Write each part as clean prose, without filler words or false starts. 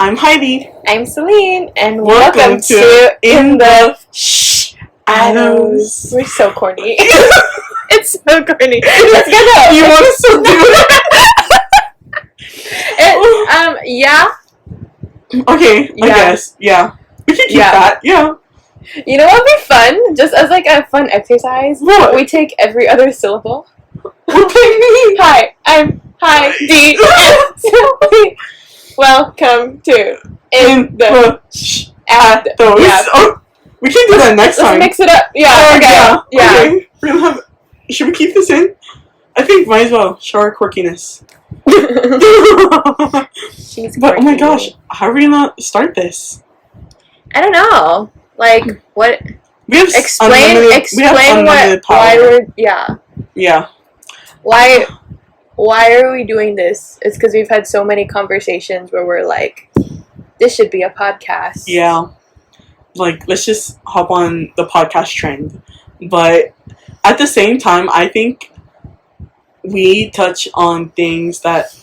I'm Heidi. I'm Celine, and welcome to In the SH-adows. We're so corny. It's so corny. Let's get out. You want us to do it? Yeah. Okay, I guess. Yeah. We can keep that. Yeah. You know what would be fun? Just as like a fun exercise. What? We take every other syllable. Okay. Hi, I'm Heidi. Welcome to In the SH-adows. Yeah. Oh, we can do that next time. Let's mix it up. Yeah. Okay. Yeah. Okay. We're gonna have. Should we keep this in? I think might as well show our quirkiness. She's but quirky. Oh my gosh, how are we gonna start this? I don't know. Like what? We have explain unlimited power. why we're yeah. Why are we doing this? It's because we've had so many conversations where we're like, this should be a podcast. Yeah. Like, let's just hop on the podcast trend. But at the same time, I think we touch on things that,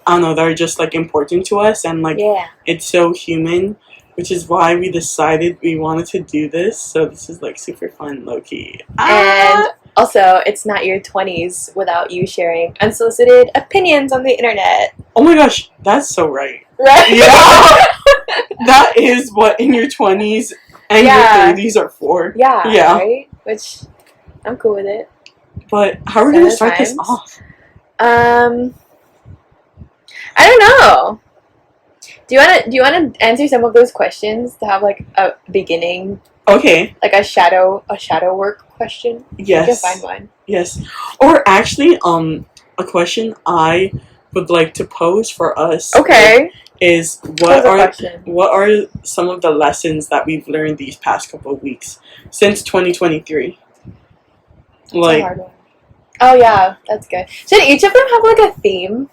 I don't know, that are just, like, important to us. And, like, it's so human, which is why we decided we wanted to do this. So this is, like, super fun, low-key. And also, it's not your 20s without you sharing unsolicited opinions on the internet. Oh my gosh, that's so right. Right? Yeah. That is what in your 20s and your 30s are for. Yeah. Right? Which, I'm cool with it. But how are we going to start this off? I don't know. Do you want to answer some of those questions to have like a beginning? Okay. Like a shadow work question? Yes. You can find one. Yes. Or actually, a question I would like to pose for us. Okay. Is what are some of the lessons that we've learned these past couple of weeks since 2023? Like, hard one. Oh yeah, that's good. Should each of them have like a theme?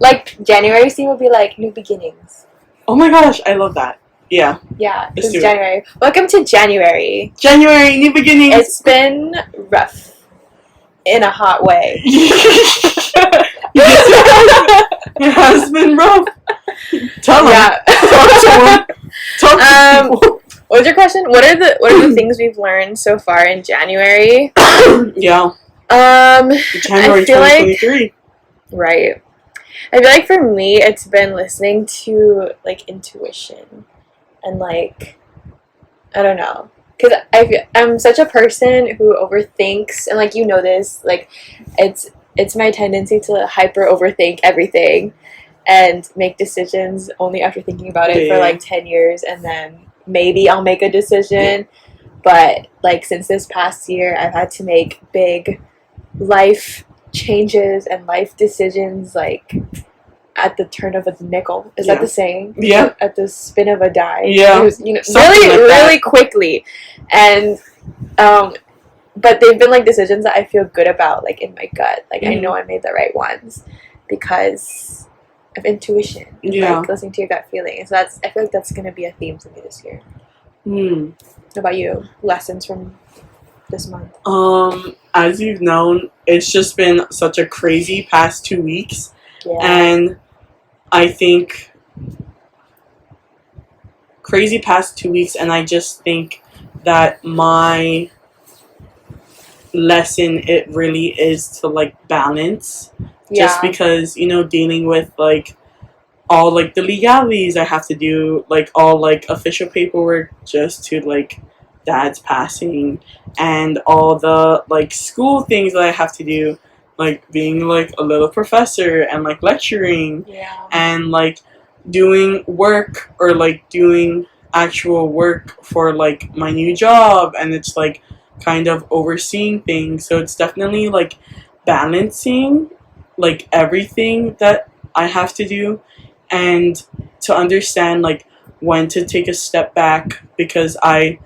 Like January's theme would be like new beginnings. Oh my gosh, I love that. Yeah. Yeah, it's January. Welcome to January. January, new beginnings. It's been rough in a hot way. It has been rough. Tell them. Yeah. Talk to people. What was your question? What are the things we've learned so far in January? Yeah. January 2023. Right. I feel like for me, it's been listening to like intuition, and like I don't know, because I'm such a person who overthinks, and like you know this, like it's my tendency to hyper overthink everything and make decisions only after thinking about it for like 10 years, and then maybe I'll make a decision. But like since this past year, I've had to make big life changes and life decisions like at the turn of a nickel. Is that the saying? Yeah. At the spin of a dime. Yeah. It was, really quickly. And but they've been like decisions that I feel good about, like in my gut. Like I know I made the right ones because of intuition. Like listening to your gut feeling. And so I feel like that's gonna be a theme for me this year. What about you? Lessons from this month? As you've known, it's just been such a crazy past 2 weeks. Yeah. And I think crazy past 2 weeks, and I just think that my lesson, it really is to like balance. Just because, you know, dealing with like all like the legalities I have to do, like all like official paperwork just to like dad's passing, and all the like school things that I have to do, like being like a little professor and like lecturing and like doing work or like doing actual work for like my new job, and it's like kind of overseeing things. So it's definitely like balancing like everything that I have to do, and to understand like when to take a step back, because I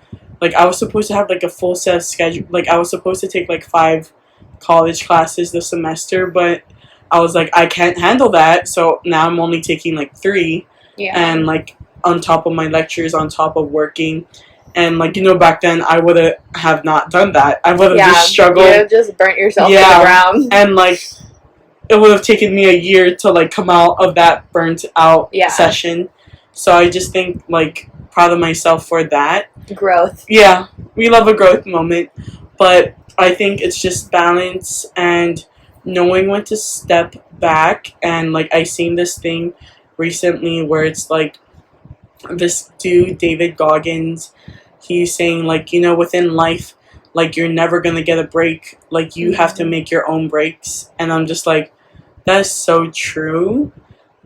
was supposed to have like a full set schedule. Like I was supposed to take like 5 college classes this semester, but I was like, I can't handle that, so now I'm only taking like 3 and like on top of my lectures, on top of working. And like, you know, back then I would have not done that. I would have just struggled. You would have just burnt yourself to the ground. And like it would have taken me a year to like come out of that burnt out session. So I just think like proud of myself for that. Growth. Yeah, we love a growth moment, but I think it's just balance and knowing when to step back. And like I seen this thing recently where it's like this dude David Goggins, he's saying like, you know, within life, like you're never gonna get a break, like you have to make your own breaks. And I'm just like, that is so true,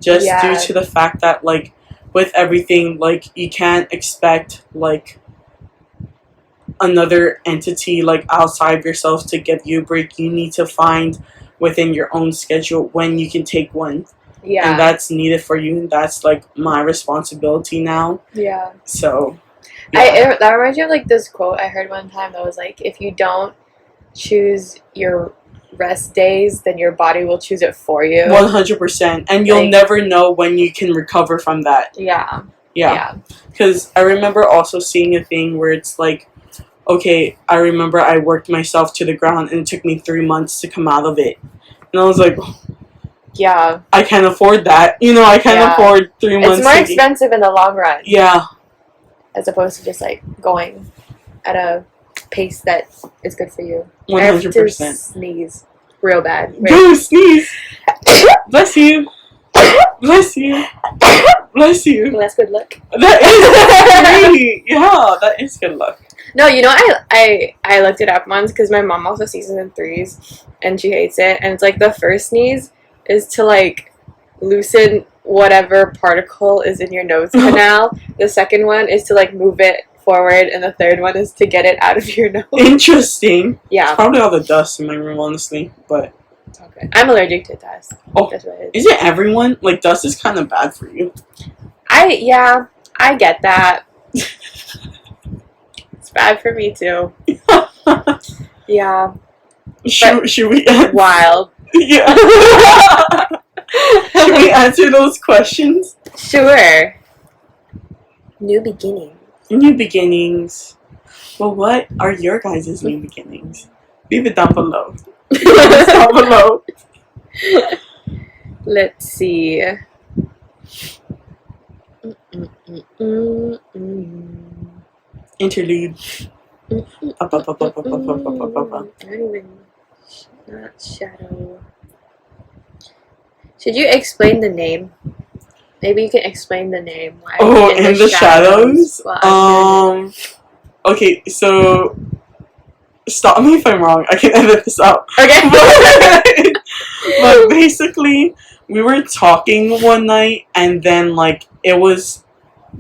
just due to the fact that like with everything, like you can't expect like another entity like outside of yourself to give you a break. You need to find within your own schedule when you can take one. Yeah. And that's needed for you, and that's like my responsibility now. Yeah. So that reminds me of like this quote I heard one time that was like, if you don't choose your rest days, then your body will choose it for you. 100%. And you'll never know when you can recover from that. Yeah. Yeah. Because I remember also seeing a thing where it's like, okay, I remember I worked myself to the ground and it took me 3 months to come out of it. And I was like, yeah, I can't afford that. You know, I can't afford 3 months. It's more expensive in the long run. Yeah. As opposed to just like going at a pace that is good for you. 100%. I have to sneeze real bad. Go sneeze. Bless you. Bless you. Bless you. Well, that's good luck. That is great. Yeah, that is good luck. No, you know, I looked it up once because my mom also sees it in threes and she hates it. And it's like the first sneeze is to like loosen whatever particle is in your nose canal. The second one is to like move it forward, and the third one is to get it out of your nose. Interesting. Yeah. It's probably all the dust in my room, honestly, but it's okay. I'm allergic to dust. Oh, that's what it is. Isn't everyone? Like, dust is kind of bad for you. I get that. It's bad for me too. Yeah. Should we wild. Yeah. Should we answer those questions? Sure. New beginnings. New beginnings. Well, what are your guys' new beginnings? Leave it down below. Down below. Let's see. Interlude. Not shadow. Should you explain the name? Maybe you can explain the name. Why in the shadows? Okay, so stop me if I'm wrong. I can edit this out. Okay. But basically, we were talking one night, and then like it was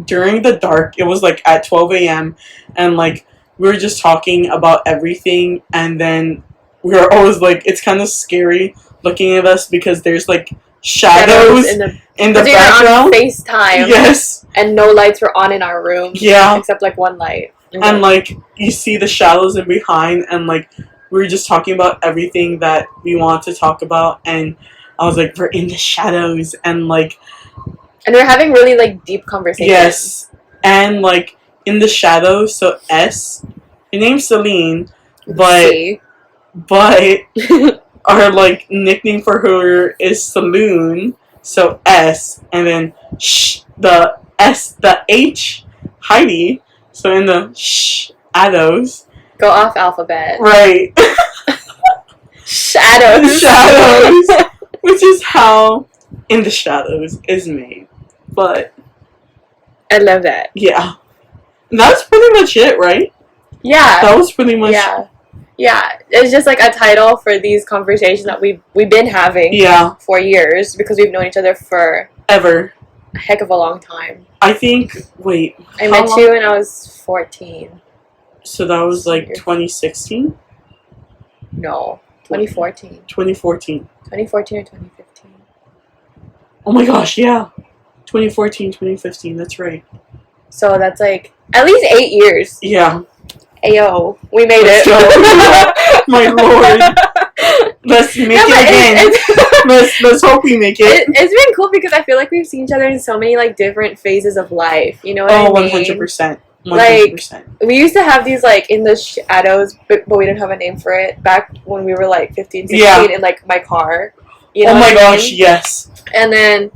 during the dark. It was like at 12 a.m. and like we were just talking about everything, and then we were always like, it's kind of scary looking at us because there's like shadows in the background. On FaceTime. Yes. And no lights were on in our room. Yeah. Except like one light. And like you see the shadows in behind, and like we were just talking about everything that we want to talk about, and I was like, we're in the shadows, and like, and we're having really like deep conversations. Yes. And like in the shadows, so S, her name's Celine, but our like nickname for her is Saloon, so S, and then the H, Heidi, so in the SH-adows. Go off alphabet. Right. Shadows. Which is how In the Shadows is made. But I love that. Yeah. That's pretty much it, right? Yeah. That was pretty much Yeah, it's just like a title for these conversations that we've been having for years because we've known each other for ever a heck of a long time. I think. Wait, I met you when I was 14. So that was like 2016. No, 2014. 2014. 2014 or 2015. Oh my gosh! Yeah, 2014, 2015. That's right. So that's like at least 8 years. Yeah. Ayo, we made it. My lord. Let's make it again. Let's hope we make it. It's been cool because I feel like we've seen each other in so many like different phases of life. You know what I mean? 100%. 100%. Like, we used to have these like in the shadows, but we didn't have a name for it back when we were like 15, 16 in like my car. You know oh my gosh, mean? yes. And then,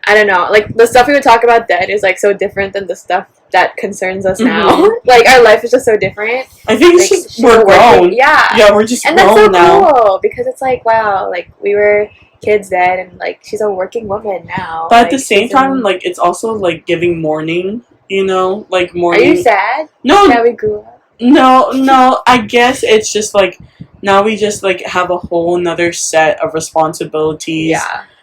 I don't know, like, the stuff we would talk about then is, like, so different than the stuff that concerns us now. Like, our life is just so different. I think it's like, just, we're grown. Yeah, we're just and grown that's so now. cool, because it's like, wow, like, we were kids then, and, like, she's a working woman now. But like, at the same time, like, it's also, like, giving mourning, you know? Like, mourning. Are you sad? No. That we grew up? No, I guess it's just, like, now we just, like, have a whole nother set of responsibilities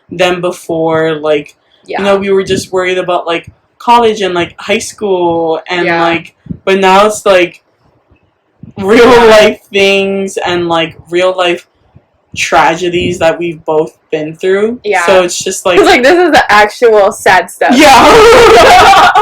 than before. Like, you know, we were just worried about, like, college and, like, high school and, like, but now it's, like, real life things and, like, real life tragedies that we've both been through. Yeah. So it's just, like... like, this is the actual sad stuff. Yeah.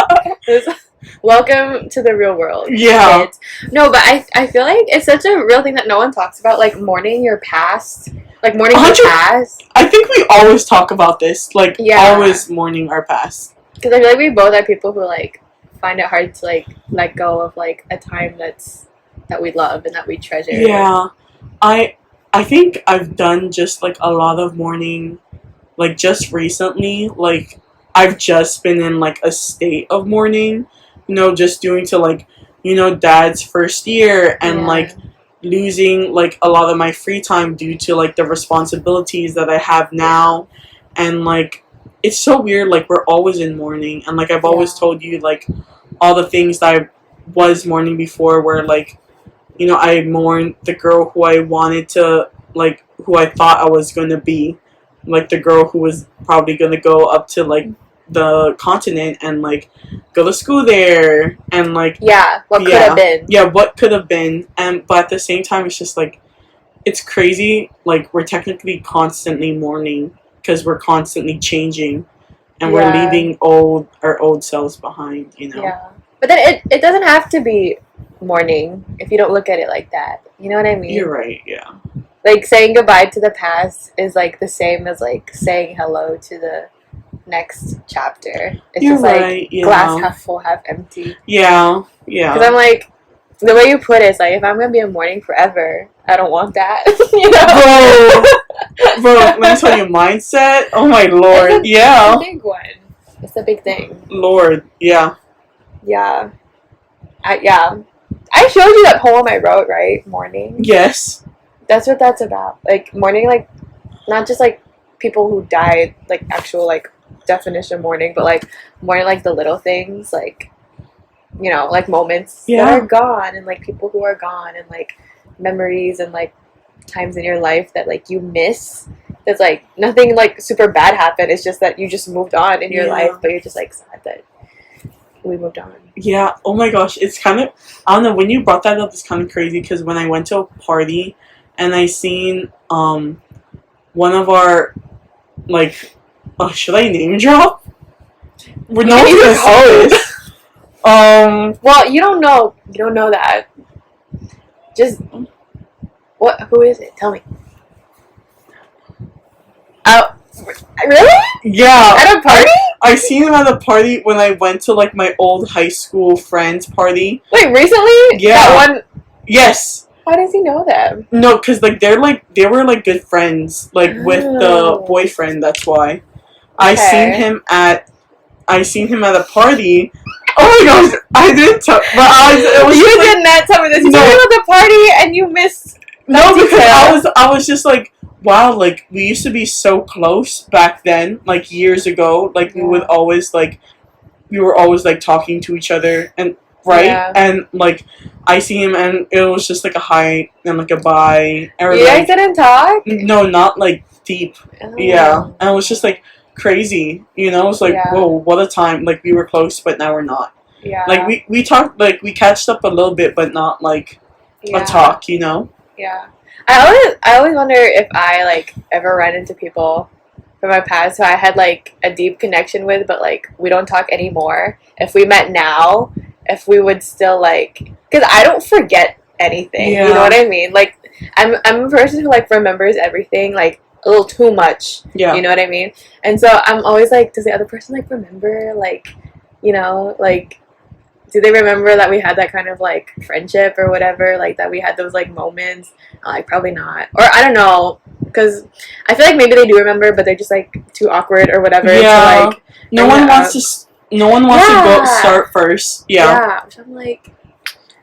Welcome to the real world. Yeah. Kids. No, but I feel like it's such a real thing that no one talks about, like, mourning your past. Like, mourning your past. I think we always talk about this. Like, always mourning our past. Because I feel like we both are people who, like, find it hard to, like, let go of, like, a time that we love and that we treasure. Yeah. I think I've done just, like, a lot of mourning, like, just recently. Like, I've just been in, like, a state of mourning. You know, just due to, like, you know, Dad's first year and, like, losing, like, a lot of my free time due to, like, the responsibilities that I have now. And, like, it's so weird. Like, we're always in mourning. And, like, I've always told you, like, all the things that I was mourning before where, like, you know, I mourned the girl who I wanted to, like, who I thought I was going to be. Like, the girl who was probably going to go up to, like, the continent and, like, go to school there. And, like... Yeah, what could have been. Yeah, what could have been. But at the same time, it's just, like, it's crazy. Like, we're technically constantly mourning because we're constantly changing. And we're leaving our old selves behind, you know? Yeah. But then it doesn't have to be mourning if you don't look at it like that. You know what I mean? You're right, yeah. Like, saying goodbye to the past is, like, the same as, like, saying hello to the next chapter. It's You're just, right, like, glass half full, half empty. Yeah. Because I'm, like, the way you put it is, like, if I'm going to be in mourning forever, I don't want that. You know? Bro, let me tell you, mindset? Oh, my Lord. It's a big one. It's a big thing. Lord, yeah. Yeah. I showed you that poem I wrote, right? Mourning. Yes. That's what that's about. Like, mourning, like, not just, like, people who died, like, actual, like, definition of mourning, but, like, mourning, like, the little things, like, you know, like, moments that are gone, and, like, people who are gone, and, like, memories and, like, times in your life that, like, you miss. That's, like, nothing, like, super bad happened. It's just that you just moved on in your life, but you're just, like, sad that we moved on. Yeah, oh my gosh, it's kind of, I don't know, when you brought that up, it's kind of crazy, because when I went to a party, and I seen, one of our, like, should I name drop? We're not even hosts. Well, you don't know that. Just, who is it? Tell me. Oh, really? Yeah. At a party? I seen him at a party when I went to, like, my old high school friend's party. Wait, recently? Yeah. That one? Yes. How does he know them? No, because, like, they were, like, good friends, like, with the boyfriend, that's why. Okay. I seen him at a party. Oh my gosh, I didn't tell, but you did not tell me this. You saw him at the party and you missed. No, because I was just like, wow, like, we used to be so close back then, like, years ago. Like, we were always, like, talking to each other, and, right? Yeah. And, like, I see him, and it was just, like, a hi, and, like, a bye. And you guys didn't talk? No, not, like, deep. Oh. Yeah. And it was just, like, crazy, you know? It was like, whoa, what a time. Like, we were close, but now we're not. Yeah. Like, we talked, like, we catched up a little bit, but not, like, a talk, you know? Yeah. I always wonder if I, like, ever ran into people from my past who I had, like, a deep connection with, but, like, we don't talk anymore. If we met now, if we would still, like, because I don't forget anything. Yeah. You know what I mean? Like, I'm a person who, like, remembers everything, like, a little too much. Yeah. You know what I mean? And so I'm always like, does the other person, like, remember, like, you know, like, do they remember that we had that kind of like friendship or whatever, like that we had those like moments? Like probably not, or I don't know, because I feel like maybe they do remember, but they're just like too awkward or whatever to like. No one wants to go start first. Yeah, which I'm like,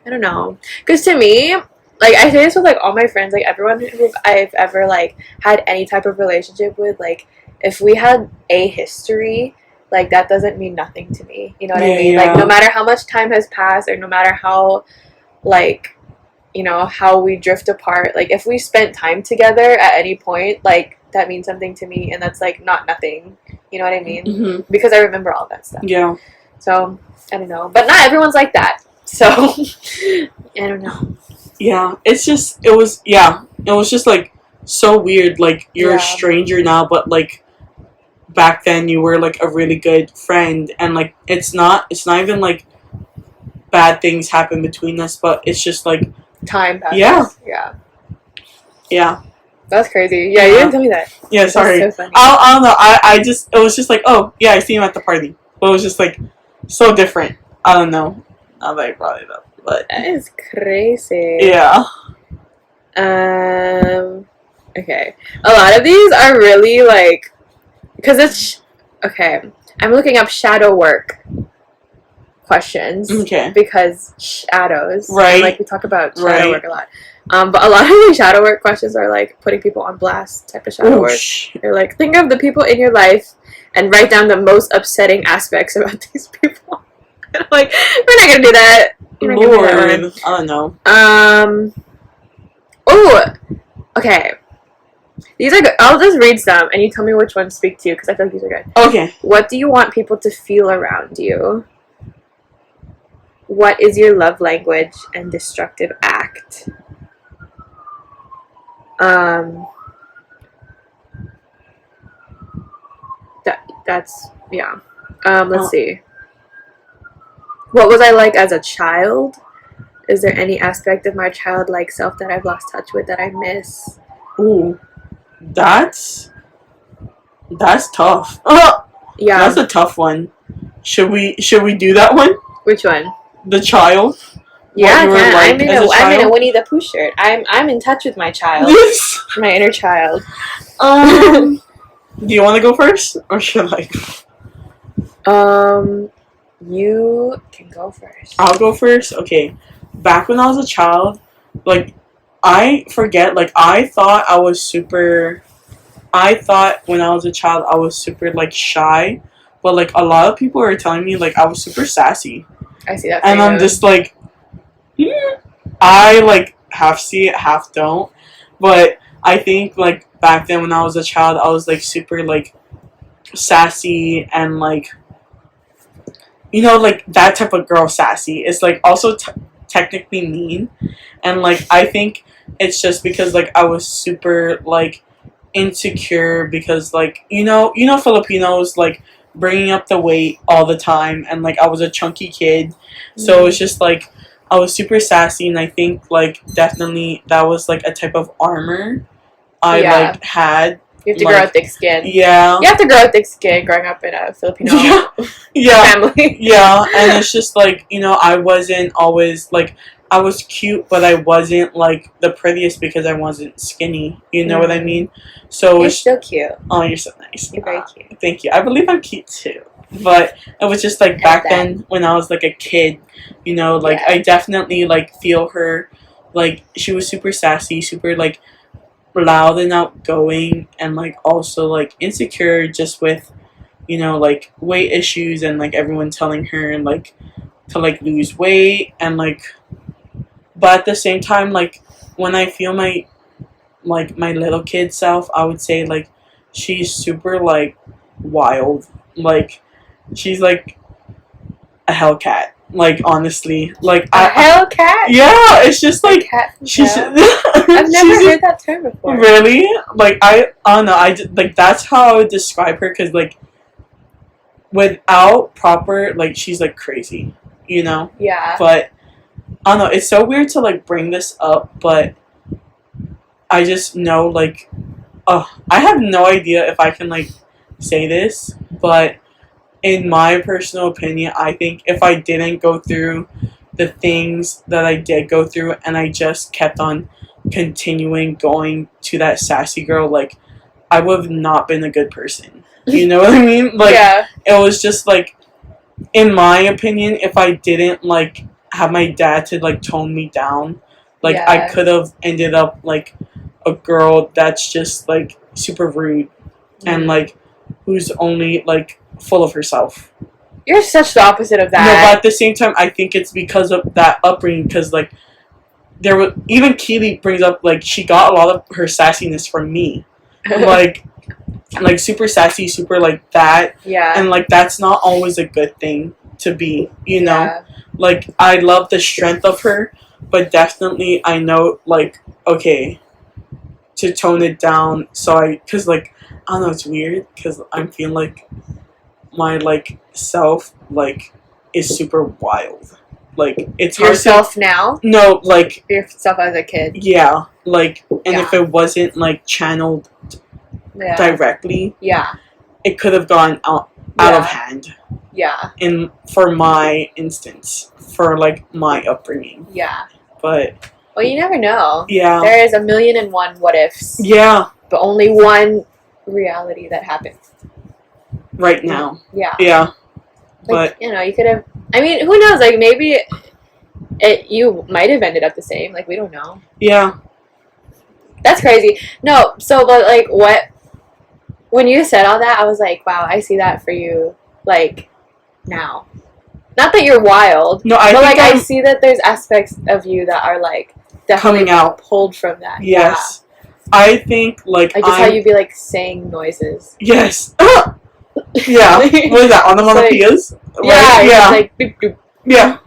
I don't know, because to me, like I say this with like all my friends, like everyone who I've ever like had any type of relationship with, like if we had a history, like that doesn't mean nothing to me. You know what I mean? Like no matter how much time has passed, or no matter how, like, you know, how we drift apart, like if we spent time together at any point, like that means something to me, and that's like not nothing. You know what I mean? Mm-hmm. Because I remember all that stuff. Yeah. So I don't know, but not everyone's like that. So I don't know. Yeah, it was just like so weird. Like you're a stranger now, but like back then you were like a really good friend, and like it's not even like bad things happen between us, but it's just like time passes. Yeah. That's crazy. Yeah, you didn't tell me that. Yeah, sorry. That's so funny. I don't know. It was just like, oh yeah, I see him at the party, but it was just like so different. I don't know. Now that I brought it up, but that is crazy. Yeah. Okay. A lot of these are really like, because it's okay. I'm looking up shadow work questions. Okay. Because shadows. Right. And, like we talk about shadow work a lot. But a lot of the shadow work questions are like putting people on blast type of shadow work. They're like, think of the people in your life and write down the most upsetting aspects about these people. And I'm like, we're not gonna do that. Lord, I don't know. Oh, okay. These are good. I'll just read some, and you tell me which ones speak to you, because I feel like these are good. Okay. What do you want people to feel around you? What is your love language and destructive act? That's yeah. Let's see. What was I like as a child? Is there any aspect of my childlike self that I've lost touch with that I miss? Ooh, that's tough. Yeah, that's a tough one. Should we do that one? Which one? The child. Yeah, like I'm in a Winnie the Pooh shirt. I'm in touch with my child. My inner child. Do you want to go first, or should I? You can go first. I'll go first. Okay. Back when I was a child, like I forget. Like I thought when I was a child I was super like shy, but like a lot of people are telling me like I was super sassy. I see that. And I'm just like, I like half see it, half don't. But I think like back then when I was a child, I was like super like sassy and like, you know, like that type of girl sassy. It's like also technically mean, and like I think it's just because like I was super like insecure because like you know Filipinos like bringing up the weight all the time, and like I was a chunky kid, so it's just like I was super sassy, and I think like definitely that was like a type of armor I like had. You have to grow out thick skin. Yeah. You have to grow out thick skin growing up in a Filipino family. Yeah, and it's just like, you know, I wasn't always like, I was cute, but I wasn't like the prettiest because I wasn't skinny. You know what I mean? So you're still cute. Oh, you're so nice. You're very cute. Thank you. I believe I'm cute too. But it was just like back then when I was like a kid, you know, like I definitely like feel her, like she was super sassy, super like loud and outgoing, and like also like insecure just with, you know, like weight issues, and like everyone telling her like to like lose weight, and like, but at the same time, like when I feel my little kid self, I would say like she's super like wild, like she's like a Hellcat. Like honestly, like a Hellcat. Yeah, it's just like she's. I've never heard that term before. Really? Like I don't know. Like that's how I would describe her, because like without proper like she's like crazy, you know. Yeah. But I don't know. It's so weird to like bring this up, but I just know like, I have no idea if I can like say this, but in my personal opinion, I think if I didn't go through the things that I did go through and I just kept on continuing going to that sassy girl, like, I would have not been a good person. You know what I mean? Like, yeah. It was just, like, in my opinion, if I didn't, like, have my dad to, like, tone me down, like, Yeah. I could have ended up, like, a girl that's just, like, super rude and, like, who's only, like, full of herself. You're such the opposite of that. No, but at the same time, I think it's because of that upbringing, because, like, there was, even Keely brings up, like, she got a lot of her sassiness from me. like super sassy, super like that. Yeah. And like that's not always a good thing to be, you know? Yeah. Like I love the strength of her, but definitely I know like, okay, to tone it down cause like, I don't know, it's weird because I'm feeling like my like self like is super wild. Like it's hard yourself now? No, like yourself as a kid. Yeah. Like and if it wasn't like channeled directly, it could have gone out of hand. Yeah. For my instance, for like my upbringing. Yeah. But well, you never know. Yeah. There is 1,000,001 what ifs. Yeah. But only one reality that happens. Right now. Yeah. Yeah. Like, but you know, you could have. I mean, who knows? Like maybe you might have ended up the same. Like we don't know. Yeah. That's crazy. No, so but like what? When you said all that, I was like, wow, I see that for you. Like now, not that you're wild. No, but like I see that there's aspects of you that are like definitely coming out, pulled from that. Yes, yeah. I think like just how you'd be like saying noises. Yes. Yeah. What is that? Onomatopoeias? Like, right? Yeah. Like boop, boop. Yeah.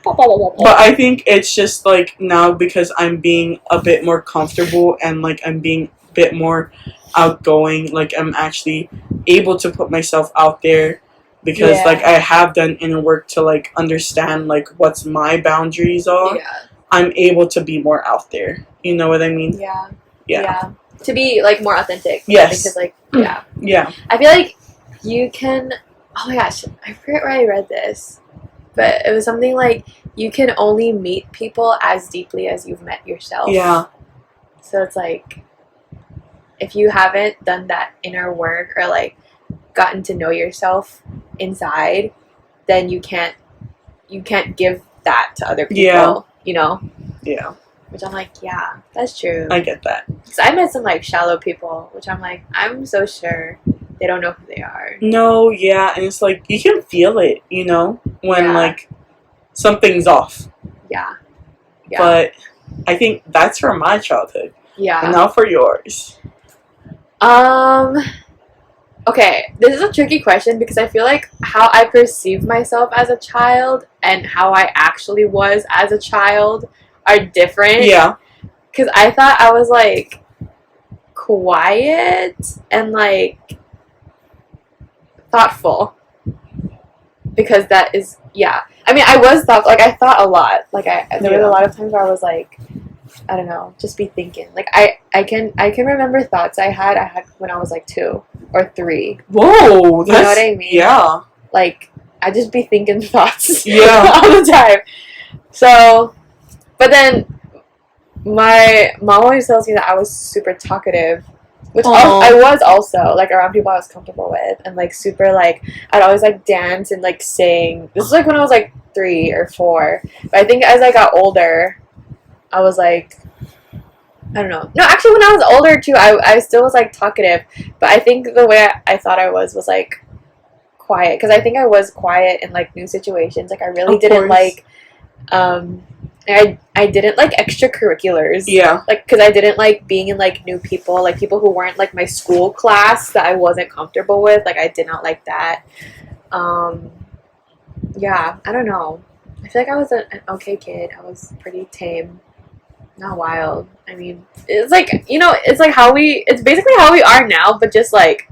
But I think it's just like now because I'm being a bit more comfortable and like I'm being a bit more outgoing, like I'm actually able to put myself out there because like I have done inner work to like understand like what's my boundaries are. Yeah. I'm able to be more out there. You know what I mean? Yeah. Yeah. Yeah. To be like more authentic. Yes. Because like yeah. Yeah. I feel like you can. Oh my gosh, I forget where I read this, but it was something like you can only meet people as deeply as you've met yourself. Yeah. So it's like if you haven't done that inner work or like gotten to know yourself inside, then you can't give that to other people. Yeah. You know. Yeah. Which I'm like, yeah, that's true. I get that. Because I met some like shallow people, which I'm like, I'm so sure they don't know who they are. No, yeah, and it's like you can feel it, you know, when like something's off. Yeah. Yeah. But I think that's from my childhood. Yeah. And now for yours. Okay, this is a tricky question because I feel like how I perceived myself as a child and how I actually was as a child are different. Yeah. Because I thought I was like quiet and like thoughtful. Because that is, yeah. I mean, I was thoughtful. Like, I thought a lot. Like, there was a lot of times where I was like, I don't know, just be thinking. Like, I can remember thoughts I had when I was like 2 or 3. Whoa, you know what I mean? Yeah. Like, I just be thinking thoughts. Yeah. all the time. So, but then my mom always tells me that I was super talkative. Which I was also, like, around people I was comfortable with. And, like, super, like, I'd always, like, dance and, like, sing. This is, like, when I was, like, 3 or 4. But I think as I got older, I was, like, I don't know. No, actually, when I was older, too, I still was, like, talkative. But I think the way I thought I was, like, quiet. Because I think I was quiet in, like, new situations. Like, I really didn't, like, I didn't like extracurriculars. Yeah. Like, because I didn't like being in, like, new people. Like, people who weren't, like, my school class that I wasn't comfortable with. Like, I did not like that. Yeah, I don't know. I feel like I was an okay kid. I was pretty tame. Not wild. I mean, it's like, you know, it's like it's basically how we are now, but just, like,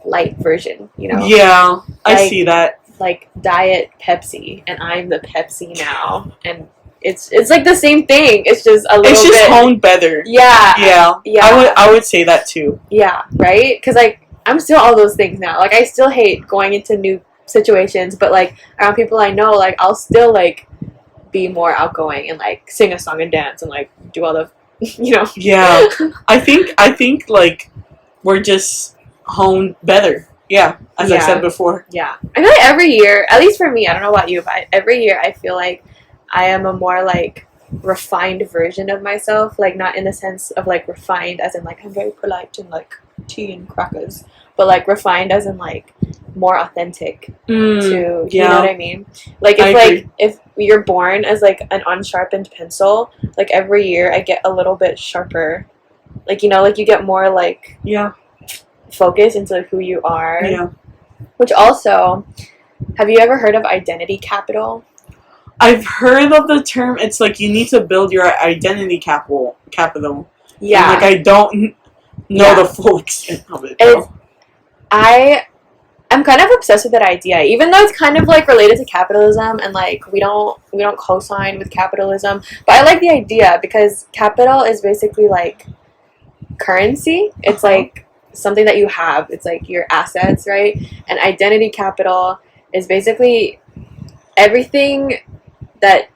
light version, you know? Yeah, I see that. Like, diet Pepsi, and I'm the Pepsi now, and it's like the same thing. It's just a little bit. It's just honed better. Yeah. Yeah. Yeah. I would say that too. Yeah. Right. Because like I'm still all those things now. Like I still hate going into new situations, but like around people I know, like I'll still like be more outgoing and like sing a song and dance and like do all the Yeah. I think like we're just honed better. Yeah, as I said before. Yeah. I feel like every year, at least for me, I don't know about you, but every year I feel like I am a more like refined version of myself. Like not in the sense of like refined as in like I'm very polite and like tea and crackers, but like refined as in like more authentic to you know what I mean? Like if you're born as like an unsharpened pencil, like every year I get a little bit sharper. Like like you get more like focus into like, who you are. Yeah. Which also, have you ever heard of identity capital? I've heard of the term. It's like you need to build your identity capital. Yeah. And like I don't know the full extent of it. I'm kind of obsessed with that idea, even though it's kind of like related to capitalism and like we don't co-sign with capitalism. But I like the idea because capital is basically like currency. It's like something that you have. It's like your assets, right? And identity capital is basically everything that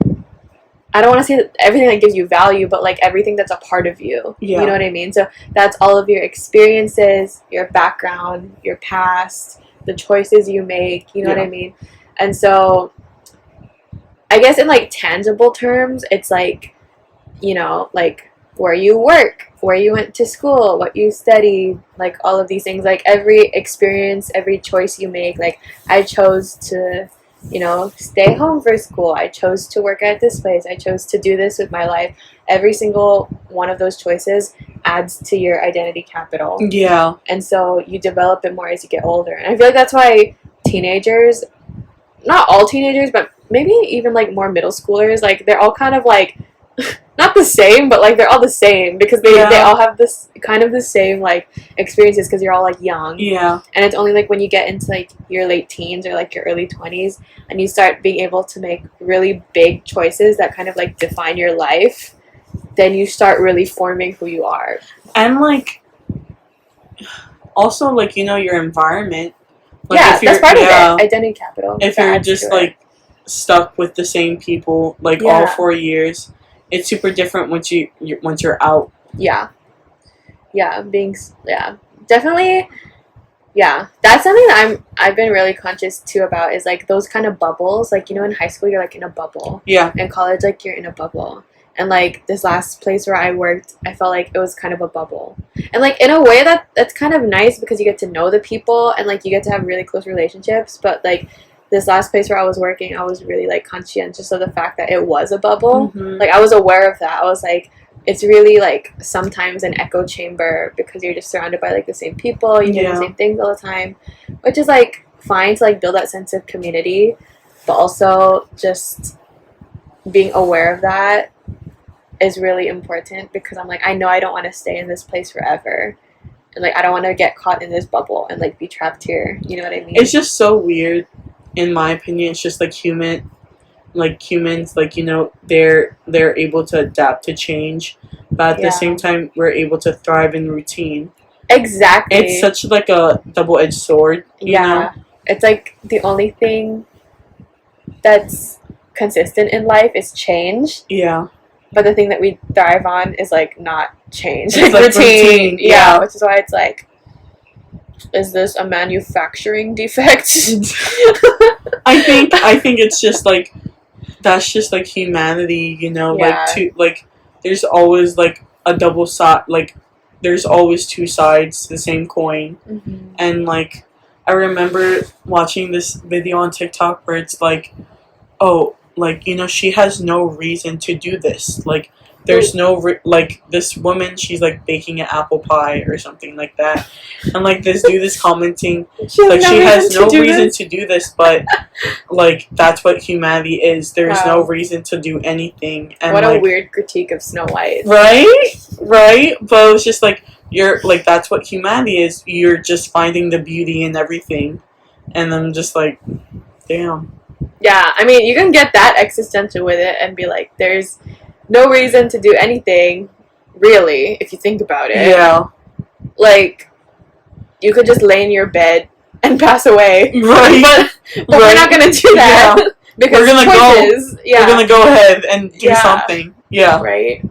I don't want to say everything that gives you value, but like everything that's a part of you. Yeah. You know what I mean? So that's all of your experiences, your background, your past, the choices you make. You know what I mean? And so I guess in like tangible terms, it's like, like where you work, where you went to school, what you studied, like all of these things, like every experience, every choice you make. Like I chose to, stay home for school. I chose to work at this place. I chose to do this with my life. Every single one of those choices adds to your identity capital. Yeah. And so you develop it more as you get older. And I feel like that's why teenagers, not all teenagers, but maybe even like more middle schoolers, like they're all kind of like not the same, but like they're all the same because they all have this kind of the same like experiences because you're all like young. Yeah. And it's only like when you get into like your late teens or like your early 20s and you start being able to make really big choices that kind of like define your life, then you start really forming who you are. And like also like your environment. Like, that's part of it. Identity capital. If you're just like stuck with the same people like all 4 years, it's super different once you're out. Yeah. Yeah, definitely. Yeah, that's something that I've been really conscious too about is like those kind of bubbles. Like in high school you're like in a bubble. Yeah. In college like you're in a bubble. And like this last place where I worked, I felt like it was kind of a bubble. And like in a way that's kind of nice because you get to know the people and like you get to have really close relationships. But like this last place where I was working, I was really like conscientious of the fact that it was a bubble. Mm-hmm. Like I was aware of that. I was like, it's really like sometimes an echo chamber because you're just surrounded by like the same people, you do the same things all the time, which is like fine to like build that sense of community, but also just being aware of that is really important because I'm like, I know I don't want to stay in this place forever. And like I don't want to get caught in this bubble and like be trapped here. You know what I mean? It's just so weird. In my opinion, it's just like humans, like they're able to adapt to change, but at the same time, we're able to thrive in routine. Exactly. It's such like a double-edged sword. You know? It's like the only thing that's consistent in life is change. Yeah. But the thing that we thrive on is like not change. It's like routine. Yeah. Which is why it's like, is this a manufacturing defect? I think it's just like that's just like humanity, like there's always like a double side, like there's always two sides to the same coin. Mm-hmm. And like I remember watching this video on TikTok where it's like, oh, like she has no reason to do this, like there's no like this woman, she's like baking an apple pie or something like that, and like this dude is commenting like she has no reason to do this, but like that's what humanity is. There's no reason to do anything. And what a weird critique of Snow White. Right, but it's just like you're like that's what humanity is. You're just finding the beauty in everything, and I'm just like, damn. Yeah, I mean, you can get that existential with it and be like, there's no reason to do anything, really, if you think about it. Yeah. Like, you could just lay in your bed and pass away. Right. But we're not gonna do that. Yeah. Because we're gonna choices. We're gonna go ahead and do something. Yeah. Right.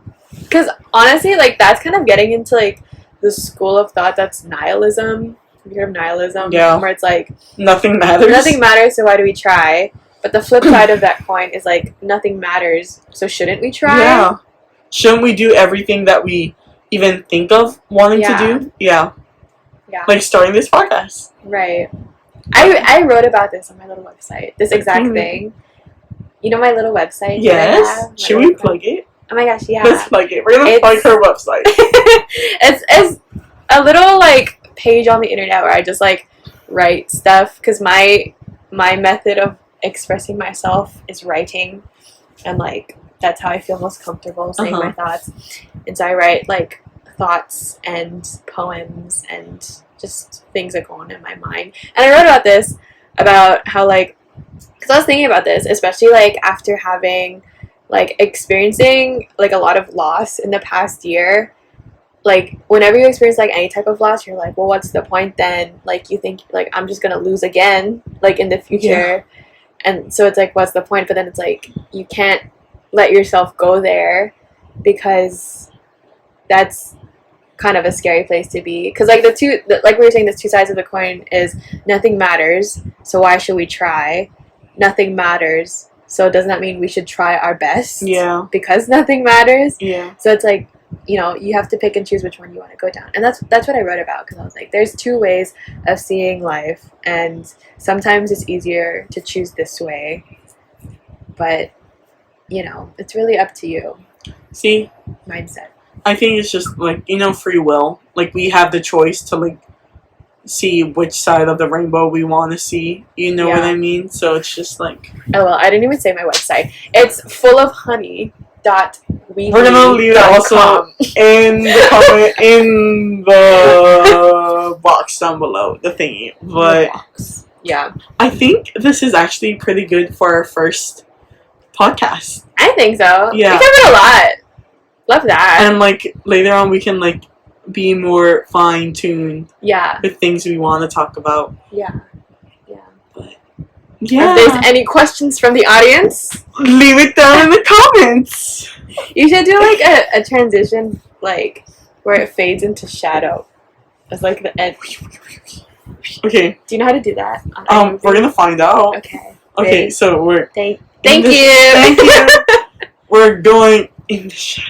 Because honestly, like, that's kind of getting into, like, the school of thought that's nihilism. Have you heard of nihilism? Yeah. Where it's like, nothing matters. Nothing matters, so why do we try? But the flip side of that coin is, like, nothing matters, so shouldn't we try? Yeah. Shouldn't we do everything that we even think of wanting to do? Yeah. Yeah. Like starting this podcast. Right. I wrote about this on my little website. This exact thing. You know my little website? Yes. Should we plug it? Oh my gosh, yeah. Let's plug it. We're gonna plug her website. It's a little, like, page on the internet where I just, like, write stuff, because my method of expressing myself is writing, and, like, that's how I feel most comfortable saying my thoughts. And so I write, like, thoughts and poems and just things that go on in my mind. And I wrote about this, about how, like, because I was thinking about this, especially, like, after having, like, experiencing, like, a lot of loss in the past year. Like, whenever you experience, like, any type of loss, you're like, well, what's the point then? Like, you think, like, I'm just gonna lose again, like, in the future. Yeah. And so it's like, what's the point? But then it's like, you can't let yourself go there, because that's kind of a scary place to be. Because, like, like we were saying, there's two sides of the coin is nothing matters, so why should we try? Nothing matters, so doesn't that mean we should try our best? Yeah. Because nothing matters? Yeah. So it's like, you know, you have to pick and choose which one you want to go down. And that's what I wrote about, because I was like, there's two ways of seeing life, and sometimes it's easier to choose this way, but, you know, it's really up to you. See? Mindset. I think it's just, like, you know, free will. Like, we have the choice to, like, see which side of the rainbow we want to see. You know what I mean? So it's just, like... Oh, well, I didn't even say my website. It's fullofhoney.weebly.com. We're gonna leave that also in the comment, in the box down below, the thingy. But yeah, I think this is actually pretty good for our first podcast. I think so. Yeah, we covered a lot. Love that. And, like, later on we can, like, be more fine-tuned. Yeah. With things we want to talk about. Yeah. Yeah. If there's any questions from the audience, leave it down in the comments. You should do, like, a transition, like, where it fades into shadow. It's like the end. Okay. Do you know how to do that? We're gonna find out. Okay. Okay, so we're... Thank you. Thank you. We're going in the shadow.